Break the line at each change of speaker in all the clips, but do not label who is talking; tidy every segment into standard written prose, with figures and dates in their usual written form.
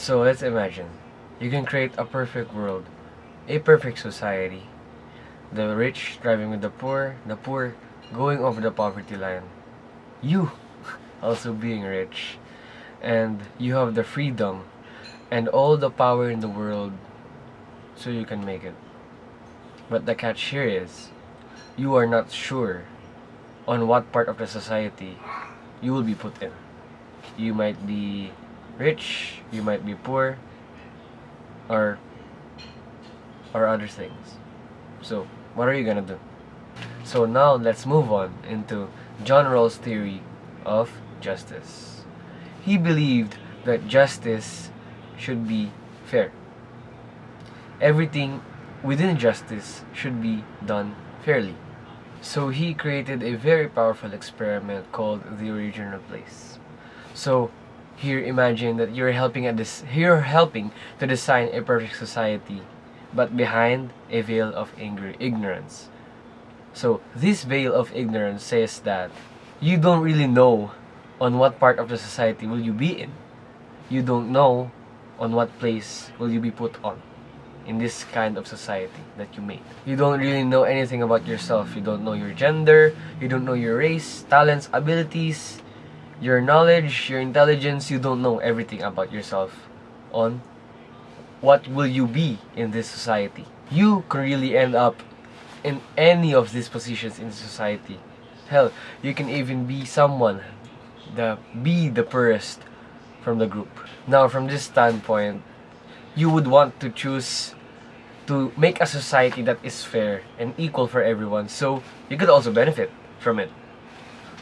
So let's imagine you can create a perfect world, a perfect society. The rich driving with the poor going over the poverty line. You also being rich, and you have the freedom and all the power in the world so you can make it. But the catch here is you are not sure on what part of the society you will be put in. You might be rich, you might be poor, or other things. So, what are you gonna do? So now let's move on into John Rawls' theory of justice. He believed that justice should be fair. Everything within justice should be done fairly. So he created a very powerful experiment called the original place. So here imagine that you're helping to design a perfect society, but behind a veil of ignorance. So this veil of ignorance says that you don't really know on what part of the society will you be in. You don't know on what place will you be put on in this kind of society that you made. You don't really know anything about yourself. You don't know your gender, you don't know your race, talents, abilities, your knowledge, your intelligence. You don't know everything about yourself on what will you be in this society. You can really end up in any of these positions in society. Hell, you can even be someone be the poorest from the group. Now, from this standpoint, you would want to choose to make a society that is fair and equal for everyone, so you could also benefit from it.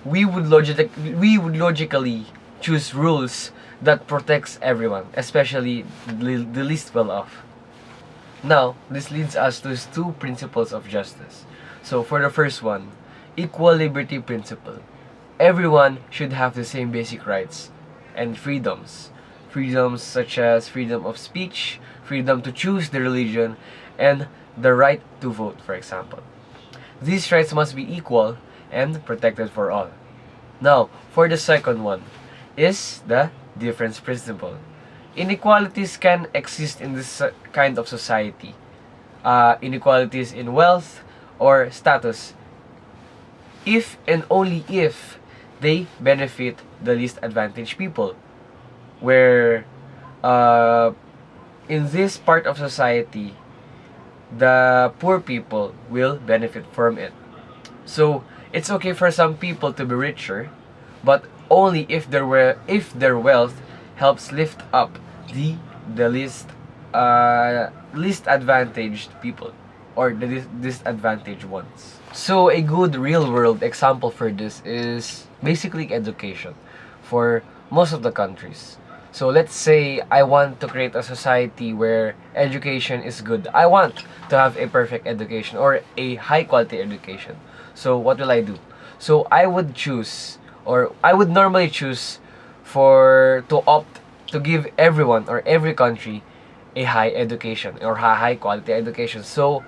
We would logically choose rules that protects everyone, especially the least well off. Now, this leads us to two principles of justice. So for the first one, equal liberty principle. Everyone should have the same basic rights and freedoms. Freedoms such as freedom of speech, freedom to choose the religion, and the right to vote, for example. These rights must be equal and protected for all. Now, for the second one is the difference principle. Inequalities can exist in this kind of society. Inequalities in wealth or status, if and only if they benefit the least advantaged people. Where in this part of society, the poor people will benefit from it. So it's okay for some people to be richer, but only if their wealth helps lift up the least advantaged people, or the disadvantaged ones. So a good real world example for this is basically education for most of the countries. So let's say I want to create a society where education is good. I want to have a perfect education or a high quality education. So what will I do? So I would choose, or I would normally choose to opt to give everyone or every country a high education or a high quality education. So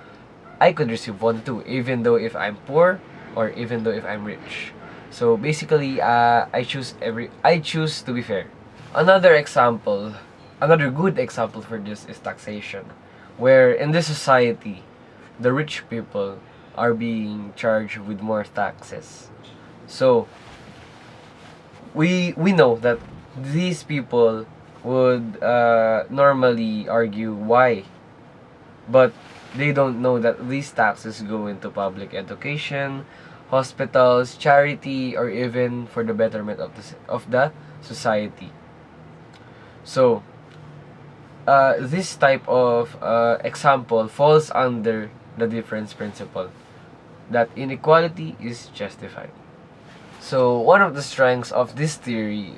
I could receive one too, even though if I'm poor or even though if I'm rich. So basically, I choose to be fair. Another good example for this is taxation, where in this society, the rich people are being charged with more taxes. So we know that these people would normally argue why, but they don't know that these taxes go into public education, hospitals, charity, or even for the betterment of the society. So this type of example falls under the difference principle, that inequality is justified. So one of the strengths of this theory,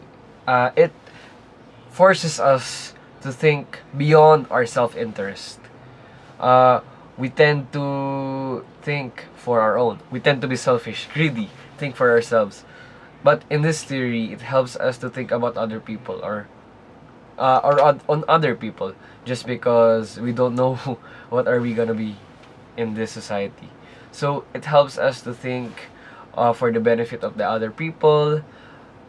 it forces us to think beyond our self-interest. We tend to think for our own. We tend to be selfish, greedy, think for ourselves. But in this theory, it helps us to think about other people, or on other people, just because we don't know what are we gonna be in this society. So it helps us to think for the benefit of the other people,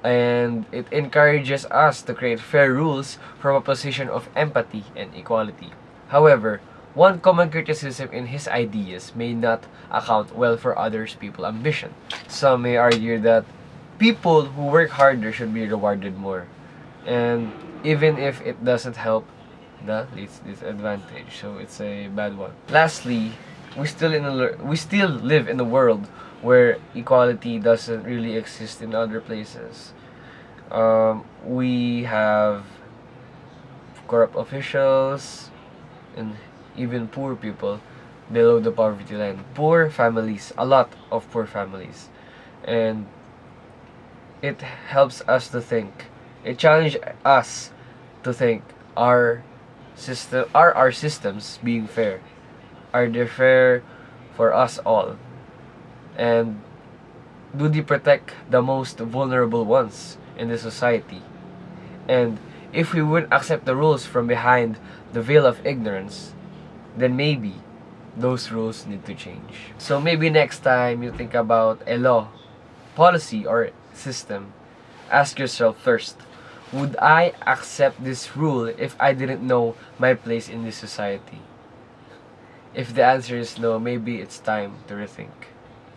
and it encourages us to create fair rules from a position of empathy and equality. However, one common criticism in his ideas may not account well for others' people's ambition. Some may argue that people who work harder should be rewarded more, and even if it doesn't help the least disadvantage, so it's a bad one. Lastly, we still live in a world where equality doesn't really exist in other places. We have corrupt officials and even poor people below the poverty line. Poor families, a lot of poor families, and it helps us to think. It challenges us to think: are our systems being fair? Are they fair for us all? And do they protect the most vulnerable ones in the society? And if we wouldn't accept the rules from behind the veil of ignorance, then maybe those rules need to change. So maybe next time you think about a law, policy, or system, ask yourself first, would I accept this rule if I didn't know my place in this society? If the answer is no, maybe it's time to rethink.